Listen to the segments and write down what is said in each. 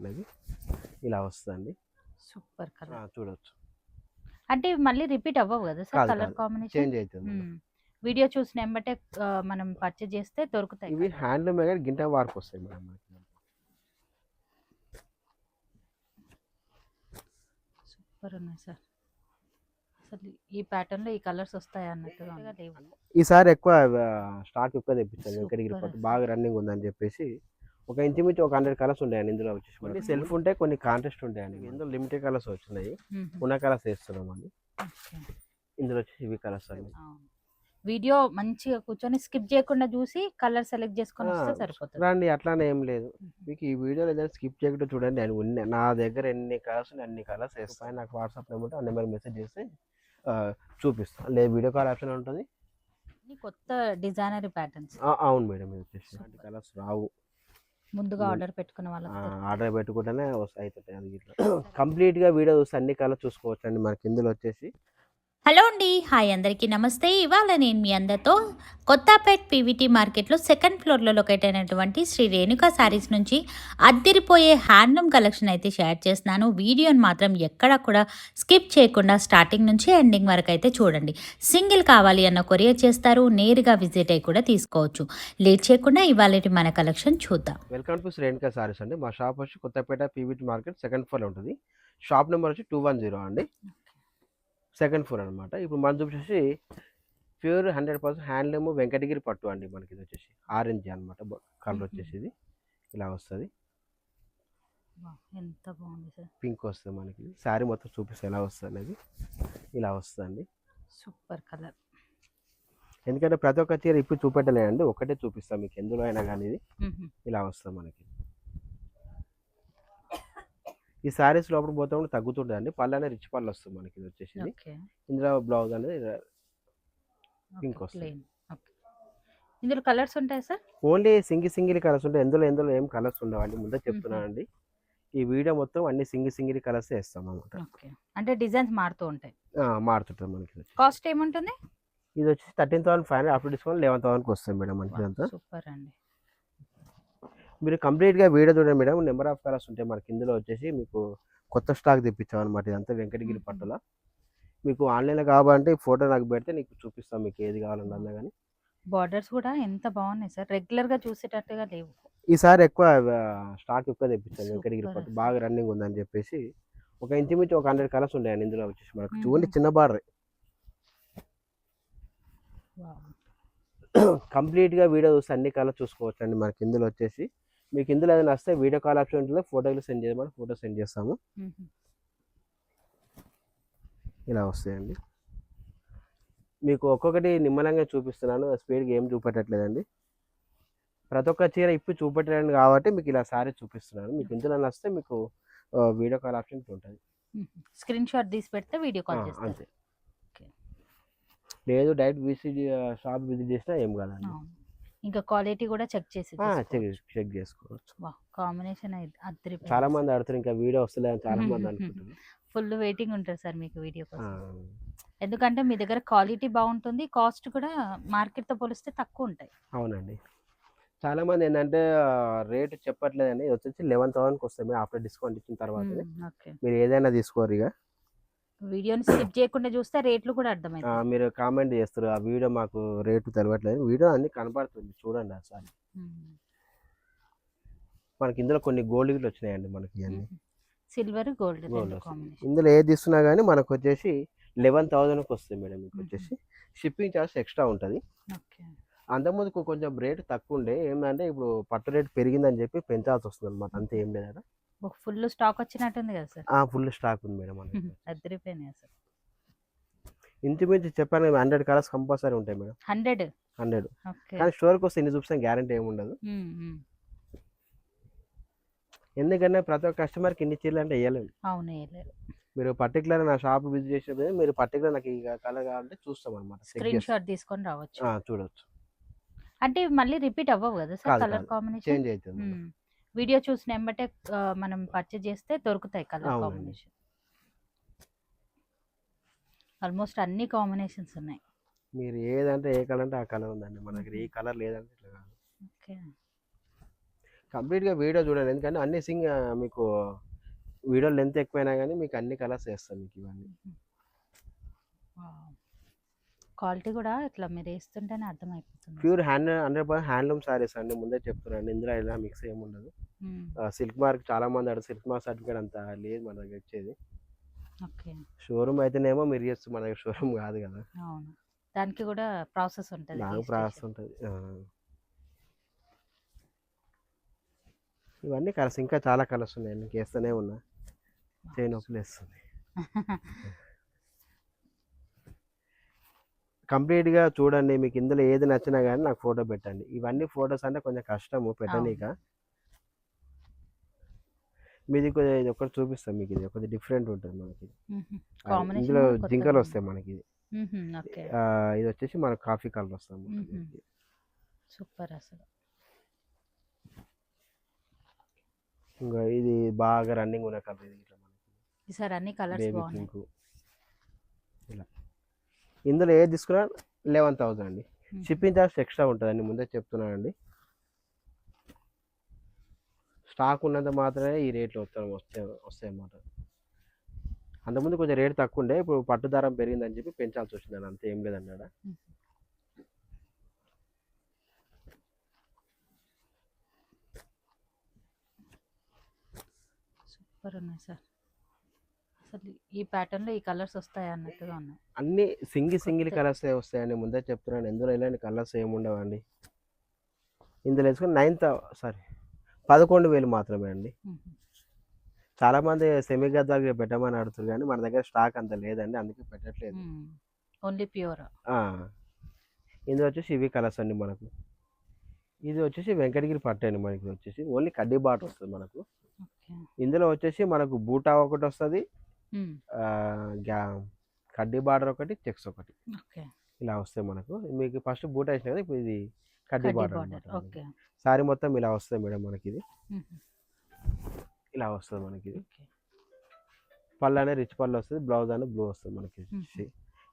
అనేది ఇలా వస్తుందండి. Super colour. చూడొచ్చు. అంటే మళ్ళీ రిపీట్ అవ్వవు కదా సార్ కలర్ కాంబినేషన్? చేంజ్ అవుతుంది. వీడియో చూసిన ఎంబటే మనం పర్చేజ్ చేస్తే దొరుకుతాయి. ఇవి హ్యాండ్లూమ్ గింట వార్క్ వస్తాయి మేడం మనకి. సూపర్ ఉన్నాయి సార్. అసలు ఈ ప్యాటర్న్ లో ఈ కలర్స్ వస్తాయి అన్నట్టుగా లేవు. ఈసారి ఎక్కువ స్టాక్ ఎక్కువ తెప్పించాను. వెంకటగిరి పట్టు బాగా రన్నింగ్ ఉందని చెప్పేసి ఒక ఇంచుమించు ఒక 100 కలర్స్ ఉంటాయండి ఇందులో వచ్చేసి. మనకి సెల్ఫ్ ఉంటాయి, కొన్ని కాంట్రాస్ట్ ఉంటాయండి. ఇందులో లిమిటెడ్ కలర్స్ వచ్చినాయి, ఉన్న కలర్స్ వేస్తున్నాం అండి. ఇందులో వచ్చేసి ఇవి కలర్స్ అండి. వీడియో మంచిగా కూర్చొని స్కిప్ చేయకుండా చూసి కలర్ సెలెక్ట్ చేసుకొని వస్తే సరిపోతుంది. రండి, అట్లానే ఏం లేదు. మీకు ఈ వీడియోలో ఏదైనా స్కిప్ చేయకుండా చూడండి. నా దగ్గర ఎన్ని కలర్స్ అన్ని కలర్స్ వేస్తాయి. నాకు వాట్సాప్ నెంబర్ ఆ నెంబర్ మెసేజ్ చేస్తే చూపిస్తాను. లేదు వీడియో కాల్ ఆప్షన్ ఉంటుంది. కొత్త డిజైనర్ ప్యాటర్న్స్. అవును మేడం, ఇది వచ్చేసి కలర్స్ రావు. ముందుగా ఆర్డర్ పెట్టుకున్న వాళ్ళకి ఆర్డర్ పెట్టుకుంటేనే వస్తాయి. కంప్లీట్గా వీడియో చూస్తే అన్ని కలర్స్ చూసుకోవచ్చు అండి మనకి ఇందులో వచ్చేసి. హలో అండి, హాయ్ అందరికీ నమస్తే. ఇవాళ నేను మీ అందరితో కొత్తపేట్ పీవీటీ మార్కెట్లో సెకండ్ ఫ్లోర్లో లొకేట్ అయినటువంటి శ్రీ రేణుకా శారీస్ నుంచి అద్దిరిపోయే హ్యాండ్లూమ్ కలెక్షన్ అయితే షేర్ చేస్తున్నాను. వీడియోని మాత్రం ఎక్కడా కూడా స్కిప్ చేయకుండా స్టార్టింగ్ నుంచి ఎండింగ్ వరకు అయితే చూడండి. సింగిల్ కావాలి అన్న కొరియర్ చేస్తారు, నేరుగా విజిట్ అయ్యి కూడా తీసుకోవచ్చు. లేట్ చేయకుండా ఇవాళ మన కలెక్షన్ చూద్దాం. వెల్కమ్ టు శ్రీ రేణుకా శారీస్ అండి. మా షాప్ వచ్చి కొత్తపేట పీవీటీ మార్కెట్ సెకండ్ ఫ్లోర్లో ఉంటుంది. షాప్ నెంబర్ వచ్చి 210 అండి, సెకండ్ ఫ్లోర్ అనమాట. ఇప్పుడు మనం చూసేసి ప్యూర్ 100% హ్యాండ్లూమ్ వెంకటగిరి పట్టు అండి. మనకి ఇది వచ్చేసి ఆరెంజ్ అనమాట కలర్ వచ్చేసి. ఇది ఇలా వస్తుంది. ఎంత బాగుంది సార్. పింక్ వస్తుంది మనకి. శారీ మొత్తం చూపిస్తే ఎలా వస్తుంది అనేది ఇలా వస్తుందండి. Super colour. ఎందుకంటే ప్రతి ఒక్క చీర ఇప్పుడు చూపెట్టలేదండి, ఒకటే చూపిస్తాం మీకు ఎందులో అయినా కానీ. ఇది ఇలా వస్తుంది మనకి. ఈ శారీస్ లోపల పోతే కూడా తగ్గుతుంటుంది అండి. పళ్ళు అనేది రిచ్ పళ్ళు వస్తుంది మనకి. ఇది వచ్చేసి ఇందులో బ్లౌజ్ అనేది పింక్ వస్తుంది. ఇందులో కలర్స్ ఉంటాయి సార్? ఓన్లీ సింగిల్ కలర్స్ ఉంటాయి. ఎందులో ఏం కలర్స్ ఉండవండి, ముందే చెప్తున్నానండి. ఈ వీడియో మొత్తం అన్ని సింగిల్ కలర్స్ వేస్తాం అనమాట. అంటే డిజైన్స్ మారుతూ ఉంటాయి. మారుతుంటుంది మనకి. కాస్ట్ ఏముంటుంది? ఇది వచ్చి 13,500, ఆఫ్టర్ డిస్కౌంట్ 11,000కి వస్తుంది మేడం మనకి. అంతా సూపర్ అండి. మీరు కంప్లీట్గా వీడియో చూడండి మేడం. నెంబర్ ఆఫ్ కలర్స్ ఉంటాయి మనకి. ఇందులో వచ్చేసి మీకు కొత్త స్టాక్ తెప్పించాం అనమాట. ఇదంతా వెంకటగిరి పట్టుల. మీకు ఆన్లైన్లో కావాలంటే ఫోటో నాకు పెడితే నీకు చూపిస్తాం మీకు ఏది కావాలన్నా కానీ. బార్డర్స్ కూడా ఎంత బాగున్నాయి సార్, రెగ్యులర్గా చూసేటట్టుగా లేవు. ఈసారి ఎక్కువ స్టాక్ ఎక్కువ తెప్పించాను. వెంకటగిరి పట్టు బాగా రన్నింగ్ ఉందని చెప్పేసి ఒక ఇంచుమించు ఒక 100 కలర్స్ ఉంటాయండి ఇందులో వచ్చేసి మనకు. చూడండి, చిన్న బార్డర్. కంప్లీట్గా వీడియో చూస్తే అన్ని కలర్స్ చూసుకోవచ్చు అండి మనకి. ఇందులో వచ్చేసి మీకు ఇందులో ఏదైనా వస్తే వీడియో కాల్ ఆప్షన్ ఉంటుంది, ఫోటోలు సెండ్ చేయమని ఫోటో సెండ్ చేస్తాము. ఇలా వస్తాయండి. మీకు ఒక్కొక్కటి నిమ్మలంగా చూపిస్తున్నాను, స్పీడ్గా ఏం చూపెట్టట్లేదండి. ప్రతి ఒక్క చీర ఇప్పుడు చూపెట్టలేదు కాబట్టి మీకు ఇలా సారీ చూపిస్తున్నాను. మీకు ఇందులో వస్తే మీకు వీడియో కాల్ ఆప్షన్ ఉంటుంది. స్క్రీన్ షాట్ తీసి పెడితే వీడియో కాల్ చేస్తాను అంతే. లేదు డైరెక్ట్ విజిట్ షాప్ విజిట్ చేసినా ఏం కాదండి. ఇంకా క్వాలిటీ కూడా చెక్ చేసుకోవచ్చు. కాంబినేషన్ చాలా మంది అడుగుతారు ఇంకా వీడియో వస్తలేదు చాలా మంది అనుకుంటున్నారు. ఫుల్ వెయిటింగ్ ఉంటుంది సార్ మీకు వీడియో కోసం. ఎందుకంటే మీ దగ్గర క్వాలిటీ బాగుంటుంది, కాస్ట్ కూడా మార్కెట్తో పోలిస్తే తక్కువ ఉంటాయి. అవునండి. చాలా మంది ఏంటంటే రేట్ చెప్పట్లేదండి. వచ్చేసి 11,000కి వస్తాయి ఆఫ్టర్ డిస్కౌంట్ ఇచ్చిన తర్వాత. మీరు ఏదైనా తీసుకోరు. ఇక వీడియోని స్కిప్ చేయకుండా చూస్తే రేట్లు కూడా అర్థమవుతాయి. మీరు కామెంట్ చేస్తారు ఆ వీడియో మాకు రేటు తెలియట్లేదు. వీడియో అన్ని కనపడుతుంది, చూడండి అసలు. మనకి ఇందులో కొన్ని గోల్డ్ గిట్లు వచ్చినాయండి మనకి. అన్ని సిల్వర్ గోల్డ్ ఇందులో ఏది తీసుకున్నా కానీ మనకు వచ్చేసి 11,000కి వస్తుంది మేడం. మీకు వచ్చేసి షిప్పింగ్ ఛార్జ్ ఎక్స్ట్రా ఉంటుంది. అంతకుముందు కొంచెం రేటు తక్కువ ఉండే, ఏంటంటే ఇప్పుడు పట్టు రేటు పెరిగిందని చెప్పి పెంచాల్సి వస్తుంది అనమాట. అంతే, ఏం లేదా. ఫుల్ స్టాక్ వచ్చినట్టుంది కదా సార్? ఫుల్ స్టాక్ ఉంది మేడం. అదిరిపోయినాయి సార్. ఇంచుమించు చెప్పాను 100 కలర్స్ కంపల్సరీ ఉంటాయి మేడం. 100 కానీ స్టోర్కి వస్తే ఇన్ని చూపిస్తాం, గ్యారంటీ ఏమి ఉండదు. ఎందుకంటే ప్రతి ఒక్క కస్టమర్కి ఇన్ని చీరలు అంటే వేయలేదు. అవును, మీరు పర్టికులర్ నా షాప్ విజిట్ చేసినప్పుడు మీరు పర్టికులర్ నాకు ఈ కలర్ కావాలంటే చూస్తాం అనమాట. స్క్రీన్ షాట్ తీసుకొని రావచ్చు, చూడవచ్చు. అంటే మళ్ళీ రిపీట్ అవ్వవు కదా సార్ కలర్ కాంబినేషన్? చేంజ్ అవుతుంది. వీడియో చూసిన ఎంబటే మనం పర్చేజ్ చేస్తే దొరుకుతాయి కలర్ కాంబినేషన్. ఆల్మోస్ట్ అన్ని కాంబినేషన్స్ ఉన్నాయి. మీరు ఏదంటే ఏ కలర్ అంటే ఆ కలర్ ఉందండి మన దగ్గర. ఈ కలర్ లేదంటే ఇట్లా కాదు. కంప్లీట్గా వీడియో చూడండి, ఎందుకంటే అన్ని మీకు వీడియో లెంత్ ఎక్కువైనా కానీ మీకు అన్ని కలర్స్ వేస్తాం మీకు ఇవన్నీ. క్వాలిటీ కూడా ఇట్లా మీరు వేస్తుంటేనే అర్థమైపోతుంది. ప్యూర్ 100% హ్యాండ్లూమ్ సారీస్ అండి, ముందే చెప్తున్నాను. ఇందులో ఇలా మిక్స్ ఏమి ఉండదు. సిల్క్ మార్క్ చాలా మంది అడుగు, సిల్క్ మార్క్ సర్టిఫికేట్ అంత లేదు మన దగ్గర ఇచ్చేది. ఓకే. షోరూమ్ అయితేనేమో మీరు చేస్తూ, మన దగ్గర షోరూమ్ కాదు కదా, అవును, దానికి కూడా ప్రాసెస్ ఉంటుంది. నాకు ప్రాసెస్ ఉంటుంది. ఇవన్నీ కలర్స్, ఇంకా చాలా కలర్స్ ఉన్నాయి, నేను వేస్తూనే ఉన్నా, చేయను వస్తుంది. కంప్లీట్గా చూడండి, మీకు ఇందులో ఏది నచ్చినా కానీ నాకు ఫోటో పెట్టండి. ఇవన్నీ ఫొటోస్ అంటే కొంచెం కష్టము పెట్టనీక. మీది కొద్దిగా ఇది ఒకటి చూపిస్తాం మీకు, ఇది కొద్దిగా డిఫరెంట్ ఉంటుంది మనకి. ఇందులో జింకలు వస్తాయి మనకి. ఇది వచ్చేసి మనకు కాఫీ కలర్ వస్తాం. సూపర్ అసలు. ఇంకా ఇది బాగా రన్నింగ్ ఉన్న కలర్ ఇది. ఇట్లా మనకి ఈసారి అన్ని కలర్స్ బాగున్నాయి. ఇలా ఇందులో ఏది తీసుకున్నా 11,000 అండి. షిప్పింగ్ చార్జ్ ఎక్స్ట్రా ఉంటుందండి, ముందే చెప్తున్నానండి. స్టాక్ ఉన్నంత మాత్రమే ఈ రేట్లు వస్తాయి అన్నమాట. అంతకుముందు కొంచెం రేట్ తక్కువ ఉండే, ఇప్పుడు పట్టు దారం పెరిగిందని చెప్పి పెంచాల్సి వచ్చిందని, అంత ఏం లేదన్నాడా. సూపర్ ఉన్నాయి సార్. అసలు ఈ ప్యాటర్న్ లో ఈ కలర్స్ వస్తాయి అన్నట్టుగా ఉన్నాయి. అన్ని సింగిల్ కలర్స్ వస్తాయండి, ముందే చెప్తున్నాను. ఇందులో ఇలాంటి కలర్స్ ఏమి ఉండవండి. ఇందులో వేసుకుని 11,000 మాత్రమే అండి. చాలా మంది సెమీ గద్దాలకి పెట్టమని అడుగుతారు, కానీ మన దగ్గర స్టాక్ అంత లేదండి, అందుకే పెట్టట్లేదు. Only pure. ఇందులో వచ్చేసి ఇవి కలర్స్ అండి మనకు. ఇది వచ్చేసి వెంకటగిరి పట్టు అండి మనకి. వచ్చేసి ఓన్లీ కడ్డీ బాట్ వస్తుంది మనకు. ఇందులో వచ్చేసి మనకు బూటా ఒకటి వస్తుంది, కడ్డీ బార్డర్ ఒకటి, చెక్స్ ఒకటి, ఇలా వస్తాయి మనకు. మీకు ఫస్ట్ బూటా వేసిన కదా, ఇప్పుడు ఇది కడ్డీ బార్డర్. సారీ మొత్తం ఇలా వస్తుంది మేడం మనకి. ఇది ఇలా వస్తుంది మనకి. పళ్ళు అనేది రిచ్ పళ్ళు వస్తుంది, బ్లౌజ్ అనేది బ్లూ వస్తుంది మనకి.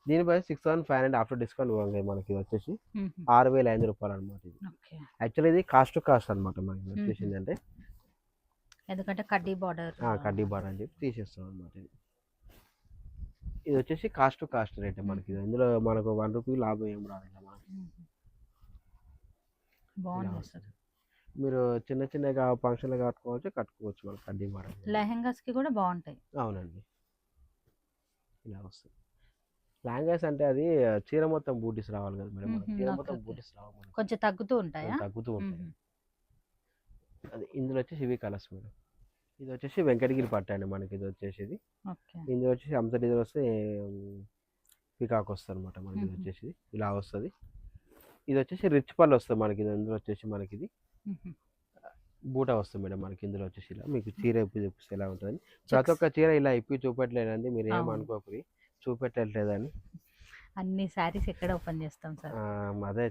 దీనిపై 6,500 ఆఫ్టర్ డిస్కౌంట్ మనకి. ఇది వచ్చేసి 6,500 రూపాయలు అనమాట. ఇది యాక్చువల్లీ ఇది కాస్ట్ టు కాస్ట్ అనమాట మనకి వచ్చేసింది. అంటే ఎందుకంటే కడ్డీ బార్డర్ అని చెప్పి తీసేస్తాం అనమాట. ఇది వచ్చేసి కాస్ట్ టు కాస్ట్ రేట్ మనకి. ఇందులో మనకు 1 రూపీ లాభం ఏం రాదు. బాగుంది సార్. మీరు చిన్నగా ఫంక్షన్లు కట్టుకోవచ్చు మనకి కడ్డీ బార్డర్. లెహెంగాస్ కి కూడా బాగుంటాయి. అవునండి, ఇలా వస్తుంది. లెహంగాస్ అంటే అది చీర మొత్తం బూటీస్ రావాలి కదా మేడం, చీర మొత్తం బూటీస్ రావాలి, కొంచెం తగ్గుతూ ఉంటాయి. అది ఇందులో వచ్చేసి ఇవి కలర్స్ మేడం. ఇది వచ్చేసి వెంకటగిరి పట్టు అండి మనకి. ఇది వచ్చేసి ఇందులో వచ్చేసి అంత డిజైన్ వస్తే పికాక్ వస్తుంది అనమాట మనకి. ఇది వచ్చేసి ఇలా వస్తుంది. ఇది వచ్చేసి రిచ్ పళ్ళు వస్తుంది మనకి. ఇందులో వచ్చేసి మనకి ఇది బూటా వస్తుంది మేడం మనకి. ఇందులో వచ్చేసి ఇలా మీకు చీర ఇప్పి చూపిస్తే ఎలా ఉంటుంది. ప్రతి ఒక్క చీర ఇలా ఇప్పి చూపెట్టలేదండి, మీరు ఏమనుకోకరి, చూపెట్టట్లేదని. అన్ని సారీస్ ఎక్కడ ఓపెన్ చేస్తాం సార్, అదే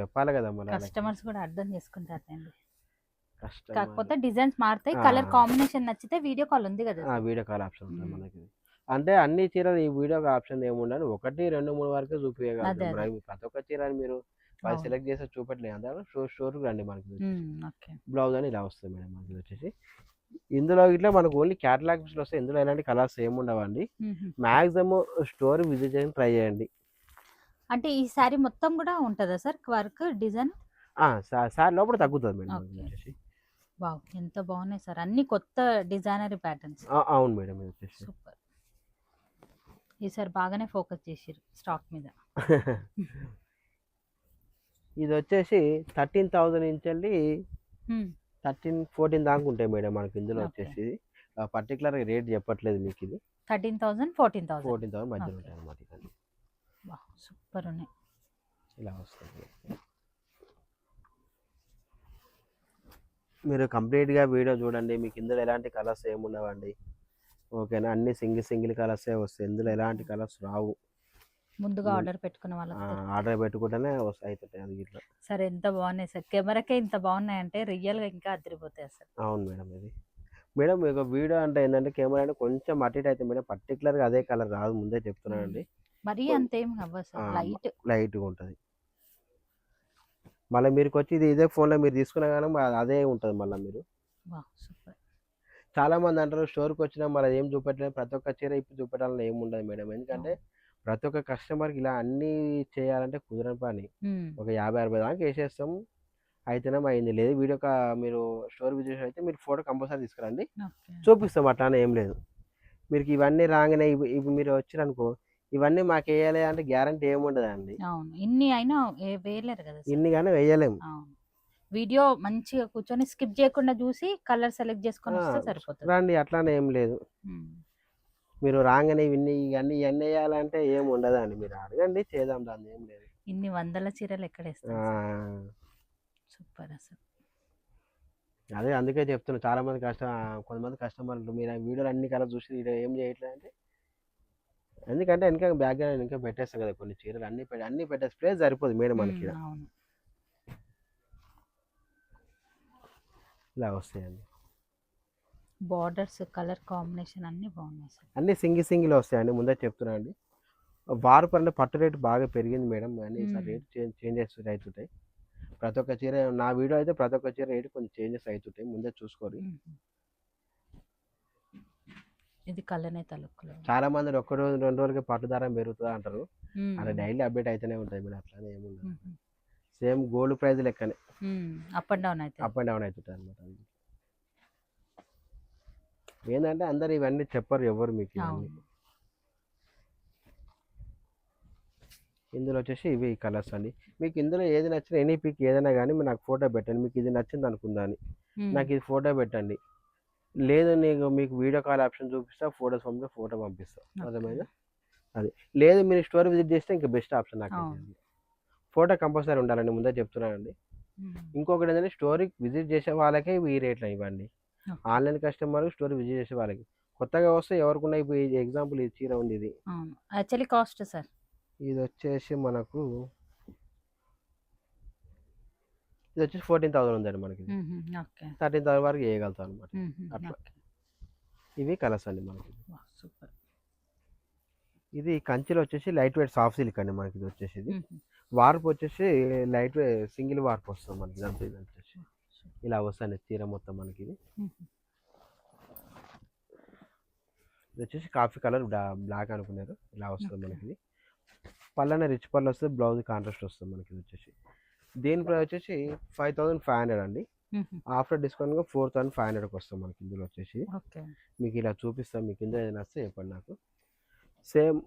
చెప్పాలి కదా, మన కస్టమర్స్ కూడా అర్థం చేసుకుంటారండి. కాకపోతే డిజైన్స్ మారుతాయి, కలర్ కాంబినేషన్ నచ్చితే వీడియో కాల్ ఉంది కదా, వీడియో కాల్ ఆప్షన్ ఉంటుంది మనకి. అంటే అన్ని చీరలు ఈ వీడియో ఆప్షన్ ఏముండదు, 1, 2, 3 వరకే చూపించగలరు. ప్రతి ఒక్క చీరని మీరు సెలెక్ట్ చేసి చూపెట్టలేదు అంటే స్టోర్కి రండి మనకి. బ్లౌజ్ అని ఇలా వస్తుంది మేడం మనకి. వచ్చేసి ఇందులో ఇట్లా మనకు ఓన్లీ క్యాటలాగ్ పిక్స్లో వస్తాయి. ఇందులో ఎలాంటి కలర్స్ ఏముండవండి. మ్యాక్సిమం స్టోర్ విజిట్ చేయడానికి ట్రై చేయండి. అంటే ఈ సారీ మొత్తం కూడా ఉంటుందా సార్ వర్క్ డిజైన్? సారీ లోపల తగ్గుతుంది మేడం. వచ్చేసి వావ్, ఎంత బాగున్నాయి సార్, అన్ని కొత్త డిజైనరీ ప్యాటర్న్స్. అవును మేడం, ఇది వచ్చేసి సూపర్. ఈసారి బాగానే ఫోకస్ చేసిరు స్టాక్ మీద. ఇది వచ్చేసి 13,000 నుంచి వెళ్ళి 13-14 దాకా ఉంటాయి మేడం మనకి. ఇందులో వచ్చేసి పర్టికులర్ రేట్ చెప్పట్లేదు మీకు. ఇది 13,000 14,000 మధ్యలో ఉంటాయి అన్నమాట. సూపర్ ఉన్నాయి, ఇలా వస్తుంది. మీరు కంప్లీట్గా వీడియో చూడండి, మీకు ఇందులో ఎలాంటి కలర్స్ ఏముండవండి. ఓకేనా, అన్ని సింగిల్ కలర్సే వస్తాయి, ఇందులో ఎలాంటి కలర్స్ రావు. ముందుగా ఆర్డర్ పెట్టుకున్న వాళ్ళకి ఆర్డర్ పెట్టుకుంటేనే అవుతాయి. అది ఇట్లా సరే, ఎంత బాగున్నాయి సార్, కెమెరాకే ఇంత బాగున్నాయి అంటే రియల్గా ఇంకా అదిరిపోతాయి సార్. అవును మేడం. ఇది మేడం మీకు వీడియో అంటే ఏంటంటే కెమెరా అంటే కొంచెం అటు ఇటు అయితే మేడం, పర్టికులర్గా అదే కలర్ రాదు, ముందే చెప్తున్నానండి. మరీ అంతేం అవ్వదు సార్, లైట్గా ఉంటుంది. మళ్ళీ మీరు వచ్చి ఇదే ఫోన్లో మీరు తీసుకున్నా కానీ అదే ఉంటుంది మళ్ళీ మీరు. వావ్! సూపర్. చాలామంది అంటారు స్టోర్‌కి వచ్చినా మరి ఏం చూపెట్టలేదు, ప్రతి ఒక్క చీర ఇప్పి చూపెట్టాలని ఏముండదు మేడం. ఎందుకంటే అవును. ప్రతి ఒక్క కస్టమర్‌కి ఇలా అన్నీ చేయాలంటే కుదరని పని. హ్మ్. ఒక 50, 60 దాకా ఏసేస్తాం. అయితేనేమో అయింది. లేదు వీడియో మీరు స్టోర్ విజిట్ అయితే మీరు ఫోటో కంపల్సరీ తీసుకురండి. ఓకే. చూపిస్తాం అట్లానే ఏం లేదు. మీకు ఇవన్నీ రాగానే ఇవి మీరు వచ్చిరనుకో, ఇవన్నీ మాకేయాలి అంటే గ్యారంటీ ఏముండదండి. అవును. ఇన్ని అయినా వేయలేరు కదా సార్. ఇన్ని గాని వేయలేము. అవును. వీడియో మంచిగా కూర్చొని స్కిప్ చేయకుండా చూసి కలర్ సెలెక్ట్ ఆ! చేసుకొని వస్తే సరిపోతది. రండి అట్లానే ఏం లేదు. హ్మ్. మీరు రాంగానే ఇవన్నీ ఎయాలంటే ఏమి ఉండదండి. మీరు అడగండి చేద్దాం దానిదేం లేదు. ఇన్ని వందల చీరలు ఎక్కడేస్తారు సార్. ఆ! సూపర్ అసలు. అదే అందుకే చెప్తున్నా చాలామంది కొంతమంది కస్టమర్లు మీరు ఆ వీడియోలో అన్ని కలర్స్ చూసి ఈడ ఏం చేయట్లేదంటే, ఎందుకంటే వెనక బ్యాక్‌గ్రౌండ్ వెనక పెట్టేస్తాం కదా కొన్ని చీరలు అన్నీ పెట్టేసి ప్లేస్ సరిపోదు మేడం మనకీడ. అవును. ఇలా వస్తాయండి. బోర్డర్స్, కలర్ కాంబినేషన్ అన్నీ బాగున్నాయి సార్. అన్నీ సింగిల్ వస్తాయండి. ముందే చెప్తున్నా అండి. వారు పరంగా పట్టు రేటు బాగా పెరిగింది మేడం. కానీ ఈసారి రేట్ చేంజెస్ అవుతుంటాయి. ప్రతి ఒక్క చీర నా వీడియో అయితే ప్రతి ఒక్క చీర రేటు కొంచెం చేంజెస్ అవుతుంటాయి. ముందే చూసుకోరి. హుహు. ఇది కలనేత లుక్‌లో. చాలా మంది ఒక్క రోజు 2 రోజులకే పట్టు ధర పెరుగుతదా అంటారు. అలా హ్మ్. డైలీ అప్డేట్ అయితేనే ఉంటాయి మేడం. అట్లానే ఏముండదు. హుహు. సేమ్ గోల్డ్ ప్రైస్ లెక్కనే అప్ అండ్ డౌన్ అయితది. అప్ అండ్ డౌన్ అవుతుంటాయి అనమాట. ఏందంటే అందరూ ఇవన్నీ చెప్పరు ఎవరు మీకు ఇవన్నీ. అవును. ఇందులో వచ్చేసి ఇవి కలర్స్ అండి. మీకు ఇందులో ఏది నచ్చినా ఎనీ పిక్ ఏదైనా గానీ మీరు నాకు ఫోటో పెట్టండి. మీకు ఇది నచ్చింది అనుకుందాని. హ్మ్. నాకు ఇది ఫోటో పెట్టండి. లేదు మీకు వీడియో కాల్ ఆప్షన్ చూపిస్తా, ఫోటోస్ పంపిస్తే ఫోటో పంపిస్తా. ఓకే. అర్థమైందా? అది. లేదు మీరు స్టోర్ విజిట్ చేస్తే ఇంకా బెస్ట్ ఆప్షన్ నాకైతే అవును. అది. ఫోటో కంపల్సరీ ఉండాలండి. ముందే చెప్తున్నానండి. హ్మ్. ఇంకొకటి ఏంటంటే స్టోర్‌కి విజిట్ చేసే వాళ్ళకే ఈ రేట్లు ఇవ్వండి. Okay. Online customer store visit చేసే వాళ్ళకి. కొత్తగా వస్తే ఎవరికున్న ఇప్పుడు ఎగ్జాంపుల్ ఈ చీర ఉంది ఇది. అవును. Actually cost sir. ఇదొచ్చేసి మనకు ఇదొచ్చేసి 14,000 ఉందండి మనకిది. హుహు. ఓకే. 13,000 వరకు చేయగలుగుతాం అనమాట. హుహు. అట్లా. ఓకే. ఇవి కలర్స్ అండి మనకి. వాహ్! సూపర్. ఇది కంచిలో వచ్చేసి లైట్ వెయిట్ సాఫ్ట్ సిల్క్ అండి మనకి ఇది వచ్చేసి ఇది. హుహు. వార్ప్ వచ్చేసి లైట్ సింగిల్ వార్ప్ వస్తుంది మనకి ఇదంతా ఇది వచ్చేసి. ఇలా వస్తుంది చీర మొత్తం మనకి ఇది. హుహు. ఇది వచ్చేసి కాఫీ కలర్ బ్లాక్ అనుకున్నారు. ఇలా వస్తుంది ఓకే. మనకి ఇది. పళ్ళనే రిచ్ పళ్ళు వస్తుంది. బ్లౌజ్ కాంట్రాస్ట్ వస్తుంది మనకి ఇది వచ్చేసి. దీని ప్రైస్ వచ్చేసి 5,500 అండి. హుహు. ఆఫ్టర్ డిస్కౌంట్‌గా 4,500కి వస్తుంది మనకి ఇందులో వచ్చేసి. ఓకే. మీకు ఇలా చూపిస్తాను. మీకు ఇందులో ఏదైనా వస్తే చెప్పండి నాకు. సేమ్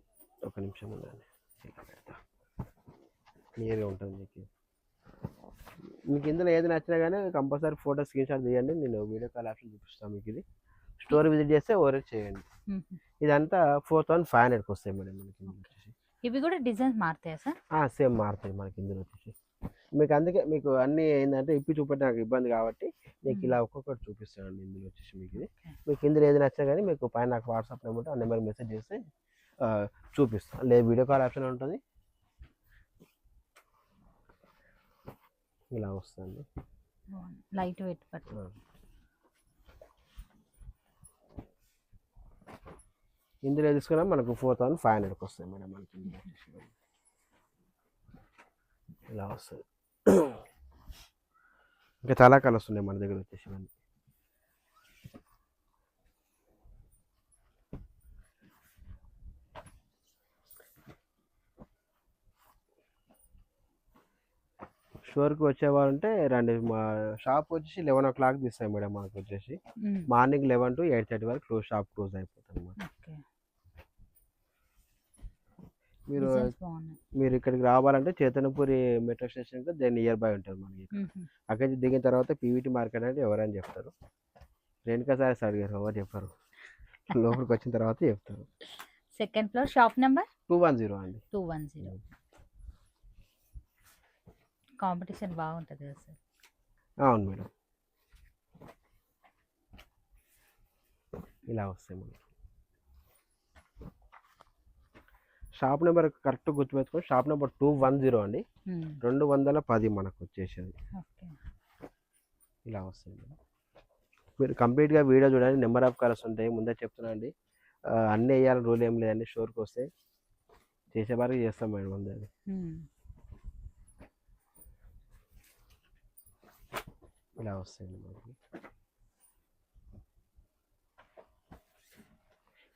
ఒక నిమిషం ఉండండి. ఇలా పెడతా. క్లియర్‌గా ఉంటుంది మీకు. మీకు ఇందులో ఏది నచ్చినా కానీ కంపల్సరీ ఫోటో స్క్రీన్‌షాట్ తీయండి. నేను వీడియో కాల్ ఆప్షన్ చూపిస్తాను మీకు ఇది. స్టోర్ విజిట్ చేస్తే ఓవర్ చేయండి. హుహు. ఇదంతా 4,500కి వస్తాయి మేడం మనకి ఇందులో వచ్చేసి. ఇవి కూడా డిజైన్స్ మారుతాయా సార్? సేమ్ మారుతాయి మనకి ఇందులో వచ్చేసి. మీకు అందుకే మీకు అన్నీ ఏంటంటే ఇప్పి చూపెట్టడం నాకు ఇబ్బంది కాబట్టి మీకు ఇలా ఒక్కొక్కటి చూపిస్తానండి ఇందులో వచ్చేసి మీకు ఇది. ఓకే. మీకు ఇందులో ఏది నచ్చినా కానీ మీకు పైన నాకు వాట్సాప్ నెంబర్ ఆ నెంబర్కి మెసేజ్ చేస్తే చూపిస్తాను. లేదు వీడియో కాల్ ఆప్షన్ ఉంటుంది. ఇలా వస్తుంది. బాగుంది. లైట్ వెయిట్ పట్టు. ఇందులో తీసుకున్నా మనకు 4,500కి వస్తాయి మేడం మనకి ఇందులో వచ్చేసి. ఇలా వస్తుంది. ఇంకా చాలా కలర్స్ ఉన్నాయి మన దగ్గర వచ్చేసి ఇవన్నీ. స్టోర్‌కి వచ్చేవారంటే రండి. మా షాప్ వచ్చేసి 11:00 తీస్తాం మేడం మనకు వచ్చేసి. మార్నింగ్ 11 to 8:30 వరకు షాప్ క్లోజ్ అయిపోతుంది అనమాట. ఓకే. మీరు డిజైన్స్ బాగున్నాయి. మీరు ఇక్కడికి రావాలంటే చైతన్యపురి మెట్రో స్టేషన్‌కి దాని నియర్ బై ఉంటుంది మనకి ఇక్కడ. హుహు. అక్కడి నుంచి దిగిన తర్వాత పీవీటీ మార్కెట్ అంటే ఎవరైనా చెప్తారు. రేణుకా సారీస్ అడిగారు ఎవరు చెప్పరు. లోపలికి వచ్చిన తర్వాత చెప్తారు. సెకండ్ ఫ్లోర్ షాప్ నెంబర్ 210 అండి. 210. కాంపిటీషన్ బాగుంటది కదా సార్. అవును మేడం. ఇలా వస్తాయి మనకి. షాప్ నెంబర్ కరెక్ట్ గుర్తుపెట్టుకోండి. షాప్ నెంబర్ 210 అండి. 210 మనకు వచ్చేసేది. ఓకే. ఇలా వస్తుంది మేడం. మీరు కంప్లీట్‌గా వీడియో చూడండి. నెంబర్ ఆఫ్ కలర్స్ ఉంటాయి. ముందే చెప్తున్నా అండి. అన్నీ వేయాలని రూల్ ఏం లేదండి. స్టోర్‌కి వస్తే చేసే వరకు చేస్తాం మేడం అంతే అది. ఇలా వస్తాయండి మనకి.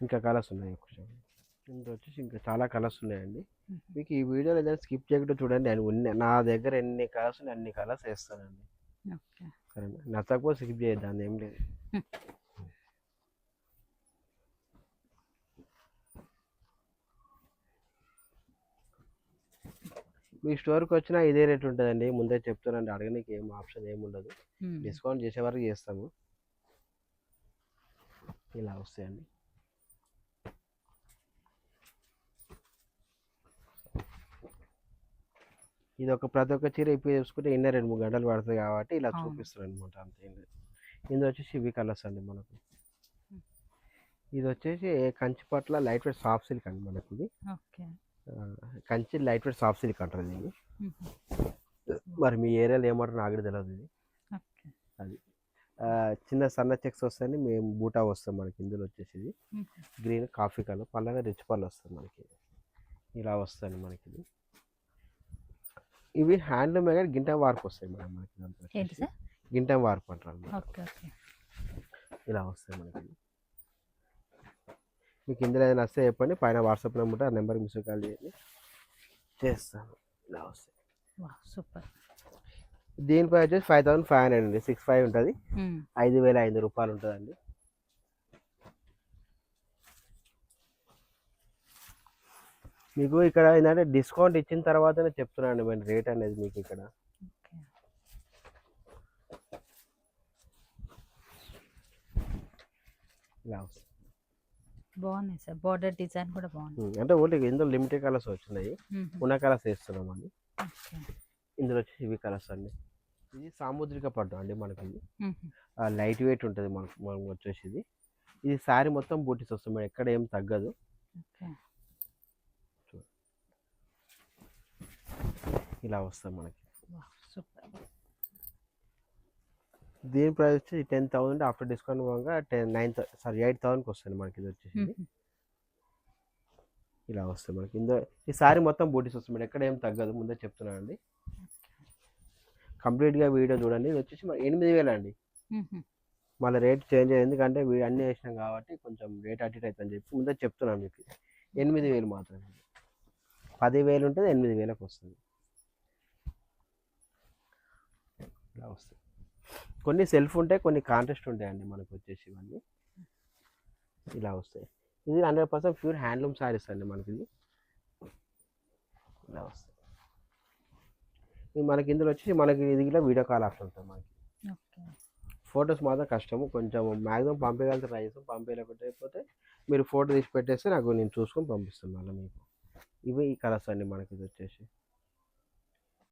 ఇంకా కలర్స్ ఉన్నాయి కొంచెం. ఇందులో వచ్చేసి ఇంకా చాలా కలర్స్ ఉన్నాయండి. మీకు ఈ వీడియోలో ఏదైనా స్కిప్ చేయకుండా చూడండి. నేను నా దగ్గర ఎన్ని కలర్స్ ఉన్నాయి అన్ని కలర్స్ వేస్తానండి. ఓకే. సరేనా, నచ్చకపోతే స్కిప్ చేయొద్దు, ఏం లేదు. మీ స్టోర్కి వచ్చినా ఇదే రేట్ ఉంటుందండి, ముందే చెప్తానండి. అడగడానికి ఏం ఆప్షన్ ఏమి ఉండదు, డిస్కౌంట్ చేసే వరకు చేస్తాము. ఇలా వస్తాయండి. ఇది ఒక ప్రతి ఒక్క చీర ఇప్పుడు చూసుకుంటే ఇన్న 2-3 గంటలు పడుతుంది కాబట్టి ఇలా చూపిస్తున్నాను అనమాట, అంతే. ఇందులో వచ్చేసి ఇవి కలర్స్ అండి మనకు. ఇది వచ్చేసి కంచి పట్ల లైట్ వెయిట్ సాఫ్ట్ సిల్క్ అండి మనకు. ఇది Kanchi light weight soft silk అంటారు దీన్ని. మరి మీ ఏరియాలో ఏమంటారు నాకు తెలియదు. ఇది అది చిన్న సన్న చెక్స్ వస్తాయని మేము బూటా వస్తాం మనకి. ఇందులో వచ్చేసి ఇది గ్రీన్ కాఫీ కలర్ పళ్ళనే రిచ్ పళ్ళు వస్తుంది మనకి. ఇలా వస్తుంది మనకి. ఇది ఇవి హ్యాండ్లూమ్ కానీ గింటం వార్పు వస్తాయి మేడం మనకి. గింటం వార్పు అంటారు. ఇలా వస్తాయి మనకి. మీకు ఇందులో ఏదైనా వస్తే చెప్పండి, పైన వాట్సాప్ నెంబర్ ఆ నెంబర్కి మిస్ కాల్ చేయండి, చేస్తాను. ఇలా వస్తాయి. సూపర్. దీనిపై వచ్చేసి 5500 అండి, 65 ఉంటుంది, 5500 రూపాయలు ఉంటుందండి. మీకు ఇక్కడ ఏంటంటే డిస్కౌంట్ ఇచ్చిన తర్వాతనే చెప్తున్నాను మేము రేట్ అనేది మీకు ఇక్కడ. ఇలా వస్తుంది. బాగుంది సార్, బార్డర్ డిజైన్ కూడా బాగుంది. అంటే ఓన్లీ ఇందులో లిమిటెడ్ కలర్స్ వచ్చినాయి, ఉన్న కలర్స్ వేస్తున్నాం అండి. ఇందులో వచ్చి ఇవి కలర్స్ అండి. ఇది సాముద్రిక పట్టు అండి మనకి. ఇది లైట్ వెయిట్ ఉంటుంది మనం వచ్చేసి. ఇది శారీ మొత్తం బూటీస్ వస్తుంది మేడం, ఎక్కడ ఏం తగ్గదు. ఇలా వస్తుంది మనకి. దీని ప్రైస్ వచ్చి 10,000 ఆఫ్టర్ డిస్కౌంట్ పోగా 8,000కి వస్తుంది మనకి. ఇది వచ్చేసి ఇలా వస్తుంది మనకి. ఇందులో ఈ శారీ మొత్తం బూటీస్ వస్తుంది మేడం, ఎక్కడ ఏం తగ్గదు, ముందే చెప్తున్నాను అండి. కంప్లీట్గా వీడియో చూడండి. ఇది వచ్చేసి 8,000 అండి. మళ్ళీ రేట్ చేంజ్ అయ్యింది, ఎందుకంటే అన్నీ వేసినాం కాబట్టి కొంచెం రేట్ అటు ఇటు అవుతుందని చెప్పి ముందే చెప్తున్నాను మీకు. 8,000 మాత్రమే. 10,000 ఉంటుంది, 8,000కి వస్తుంది. ఇలా వస్తుంది. కొన్ని సెల్ఫ్ ఉంటాయి, కొన్ని కాంట్రాస్ట్ ఉంటాయండి మనకు వచ్చేసి ఇవన్నీ. ఇలా వస్తాయి. ఇది 100% ప్యూర్ హ్యాండ్లూమ్ శారీస్ అండి మనకి. ఇది ఇలా వస్తాయి. మనకి ఇందులో వచ్చేసి మనకి ఇది కూడా వీడియో కాల్ ఆప్షన్ ఉంటుంది మనకి. ఫొటోస్ మాత్రం కష్టము, కొంచెం మ్యాక్సిమం పంపించగలిగితే ట్రై చేస్తాం. పంపించలేకపోతే మీరు ఫోటో తీసి పెట్టేస్తే నాకు నేను చూసుకొని పంపిస్తాను మళ్ళీ మీకు. ఇవి ఈ కలర్స్ అండి మనకి. ఇది వచ్చేసి